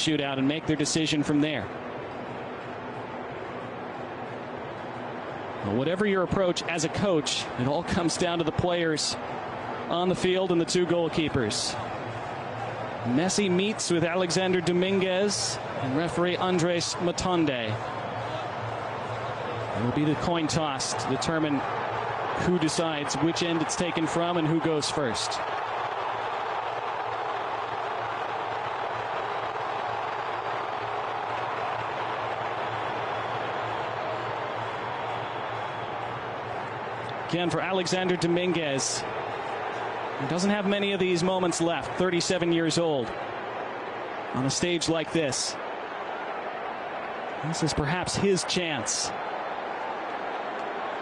shootout and make their decision from there. Well, whatever your approach as a coach, it all comes down to the players on the field and the two goalkeepers. Messi meets with Alexander Dominguez and referee Andres Matonde. It will be the coin toss to determine who decides which end it's taken from and who goes first. Again for Alexander Dominguez. He doesn't have many of these moments left, 37 years old, on a stage like this. This is perhaps his chance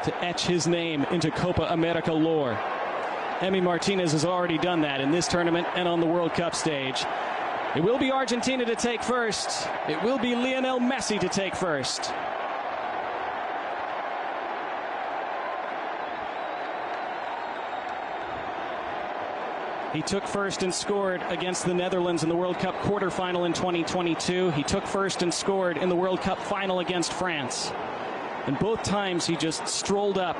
to etch his name into Copa America lore. Emi Martinez has already done that in this tournament and on the World Cup stage. It will be Argentina to take first. It will be Lionel Messi to take first. He took first and scored against the Netherlands in the World Cup quarterfinal in 2022. He took first and scored in the World Cup final against France. And both times he just strolled up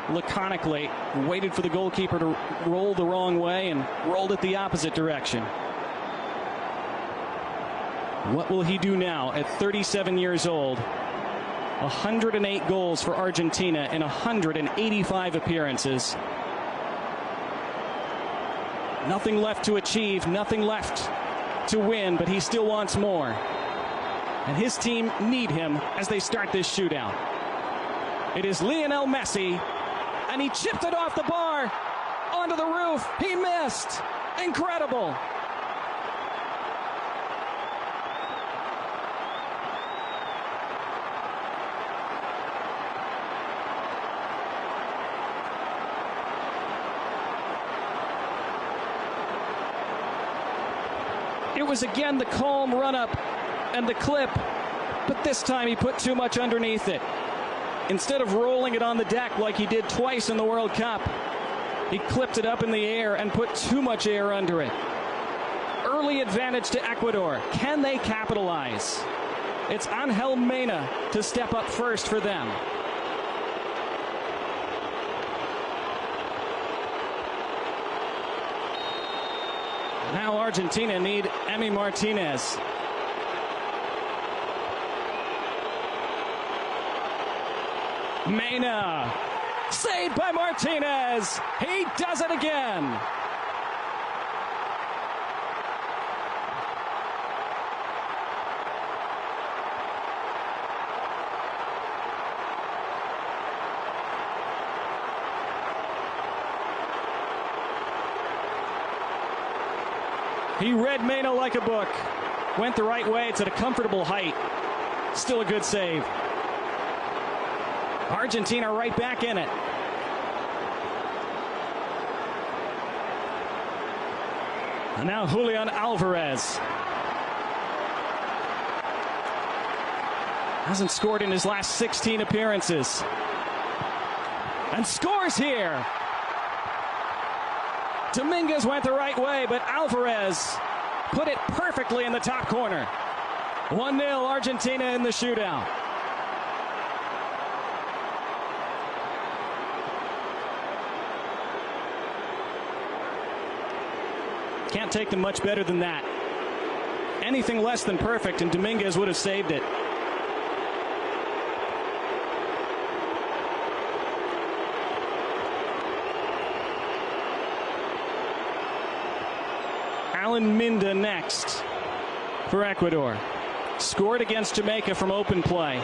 laconically, waited for the goalkeeper to roll the wrong way and rolled it the opposite direction. What will he do now at 37 years old? 108 goals for Argentina in 185 appearances. Nothing left to achieve, nothing left to win, but he still wants more. And his team need him as they start this shootout. It is Lionel Messi, and he chipped it off the bar onto the roof. He missed. Incredible. It was again the calm run-up and the clip, but this time he put too much underneath it. Instead of rolling it on the deck like he did twice in the World Cup, he clipped it up in the air and put too much air under it. Early advantage to Ecuador. Can they capitalize? It's Angel Mena to step up first for them. Now Argentina need Emi Martinez. Mena, saved by Martinez. He does it again. He read Mena like a book. Went the right way. It's at a comfortable height. Still a good save. Argentina right back in it. And now Julian Alvarez. Hasn't scored in his last 16 appearances. And scores here. Dominguez went the right way, but Alvarez put it perfectly in the top corner. 1-0 Argentina in the shootout. Can't take them much better than that. Anything less than perfect, and Dominguez would have saved it. Alan Minda next for Ecuador. Scored against Jamaica from open play.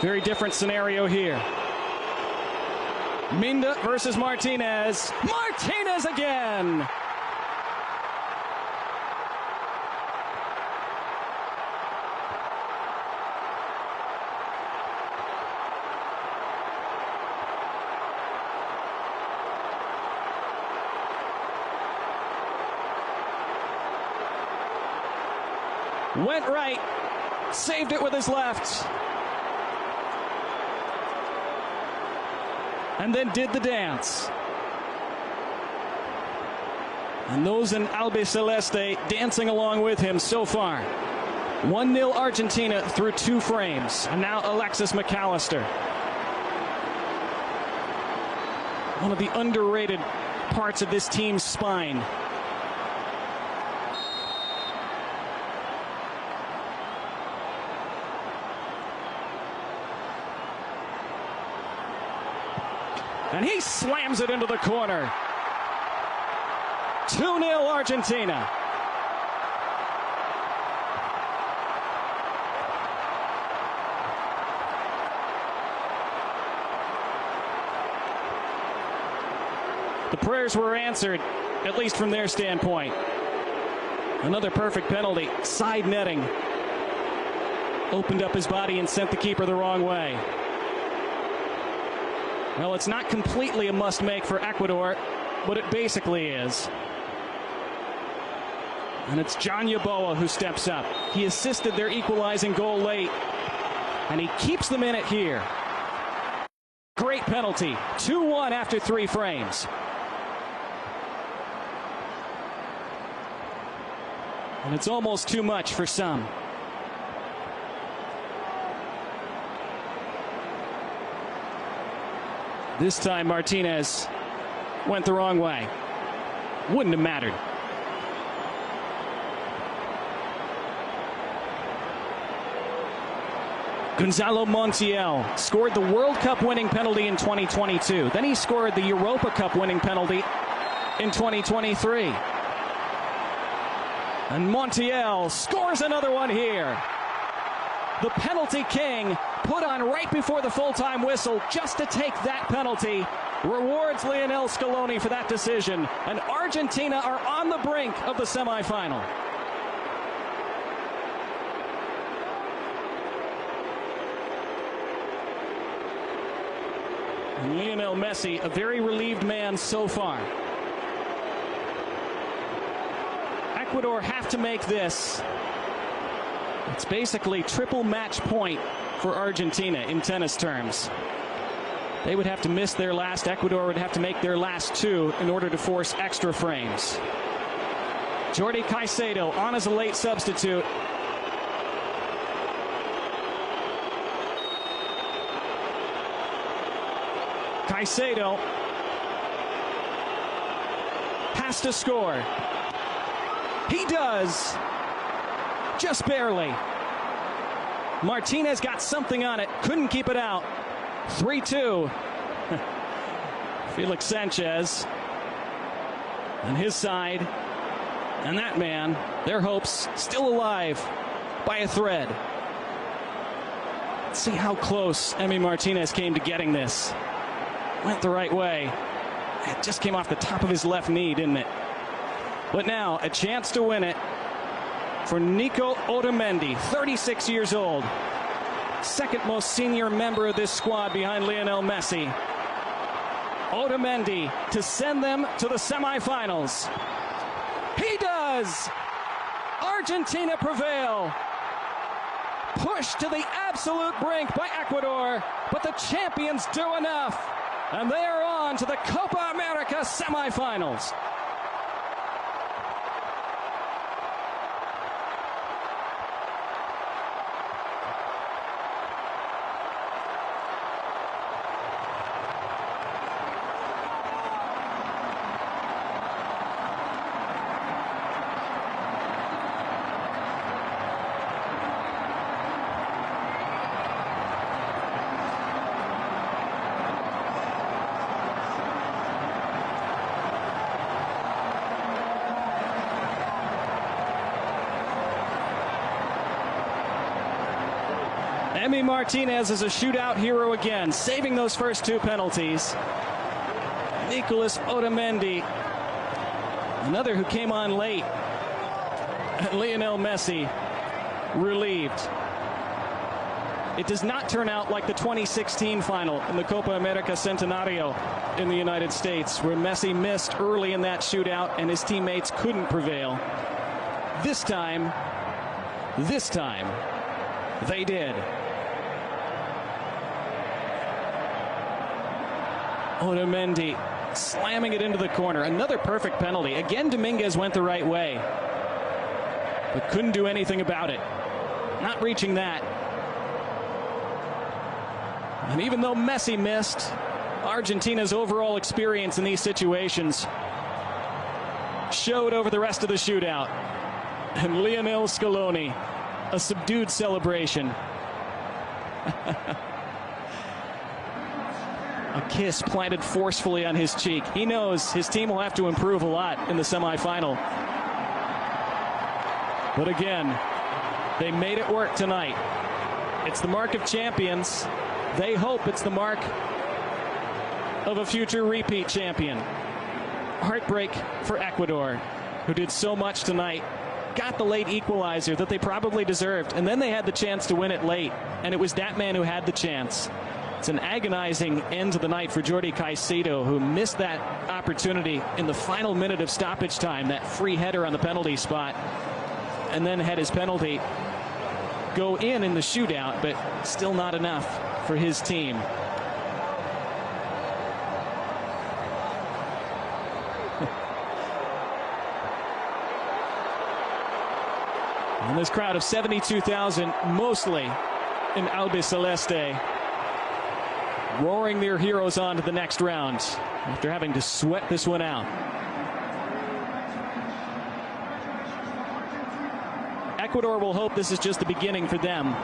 Very different scenario here. Minda versus Martinez. Martinez again! Went right, saved it with his left, and then did the dance. And those in Albiceleste dancing along with him so far. 1-0 Argentina through 2 frames. And now Alexis McAllister. One of the underrated parts of this team's spine. And he slams it into the corner. 2-0 Argentina. The prayers were answered, at least from their standpoint. Another perfect penalty. Side netting. Opened up his body and sent the keeper the wrong way. Well, it's not completely a must-make for Ecuador, but it basically is. And it's John Yeboah who steps up. He assisted their equalizing goal late, and he keeps them in it here. Great penalty. 2-1 after 3 frames. And it's almost too much for some. This time Martinez went the wrong way. Wouldn't have mattered. Gonzalo Montiel scored the World Cup winning penalty in 2022. Then he scored the Europa Cup winning penalty in 2023. And Montiel scores another one here. The penalty king put on right before the full-time whistle just to take that penalty. Rewards Lionel Scaloni for that decision. And Argentina are on the brink of the semifinal. And Lionel Messi, a very relieved man so far. Ecuador have to make this. It's basically triple match point for Argentina in tennis terms. They would have to miss their last. Ecuador would have to make their last 2 in order to force extra frames. Jordi Caicedo on as a late substitute. Caicedo has to score. He does. Just barely. Martinez got something on it. Couldn't keep it out. 3-2. Felix Sanchez on his side. And that man, their hopes still alive by a thread. Let's see how close Emi Martinez came to getting this. Went the right way. It just came off the top of his left knee, didn't it? But now, a chance to win it for Nico Otamendi, 36 years old. Second most senior member of this squad behind Lionel Messi. Otamendi to send them to the semifinals. He does! Argentina prevail. Pushed to the absolute brink by Ecuador, but the champions do enough. And they are on to the Copa America semifinals. Emi Martinez is a shootout hero again, saving those first 2 penalties. Nicolas Otamendi, another who came on late. And Lionel Messi, relieved. It does not turn out like the 2016 final in the Copa America Centenario in the United States, where Messi missed early in that shootout and his teammates couldn't prevail. This time, they did. Otamendi slamming it into the corner. Another perfect penalty. Again, Dominguez went the right way, but couldn't do anything about it. Not reaching that. And even though Messi missed, Argentina's overall experience in these situations showed over the rest of the shootout. And Lionel Scaloni, a subdued celebration. A kiss planted forcefully on his cheek. He knows his team will have to improve a lot in the semifinal. But again, they made it work tonight. It's the mark of champions. They hope it's the mark of a future repeat champion. Heartbreak for Ecuador, who did so much tonight, got the late equalizer that they probably deserved, and then they had the chance to win it late, and it was that man who had the chance. It's an agonizing end to the night for Jordi Caicedo, who missed that opportunity in the final minute of stoppage time, that free header on the penalty spot, and then had his penalty go in the shootout, but still not enough for his team. And this crowd of 72,000, mostly in Albiceleste, roaring their heroes on to the next round after having to sweat this one out. Ecuador will hope this is just the beginning for them.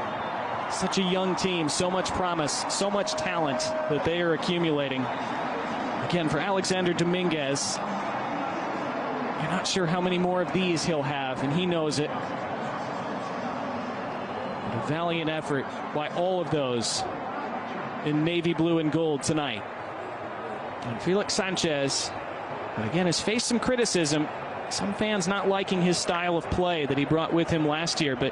Such a young team, so much promise, so much talent that they are accumulating. Again, for Alexander Dominguez, you're not sure how many more of these he'll have, and he knows it. But a valiant effort by all of those in navy blue and gold tonight. And Felix Sanchez, again, has faced some criticism. Some fans not liking his style of play that he brought with him last year, but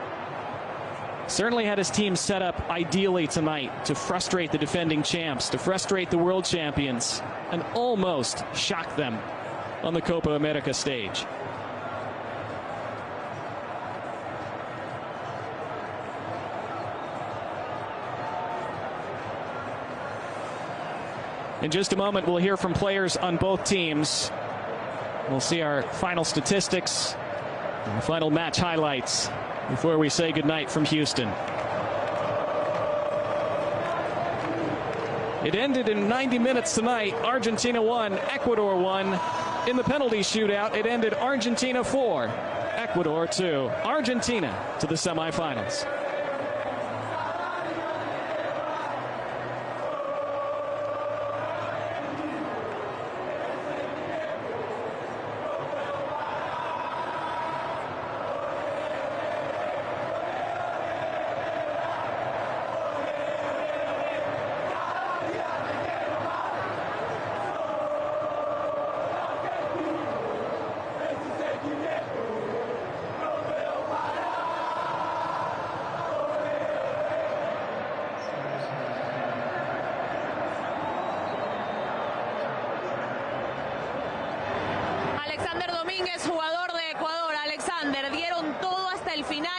certainly had his team set up ideally tonight to frustrate the defending champs, to frustrate the world champions, and almost shock them on the Copa America stage. In just a moment, we'll hear from players on both teams. We'll see our final statistics and the final match highlights before we say goodnight from Houston. It ended in 90 minutes tonight. Argentina won, Ecuador won. In the penalty shootout, it ended Argentina 4, Ecuador 2. Argentina to the semifinals. Domínguez, jugador de Ecuador, Alexander, dieron todo hasta el final.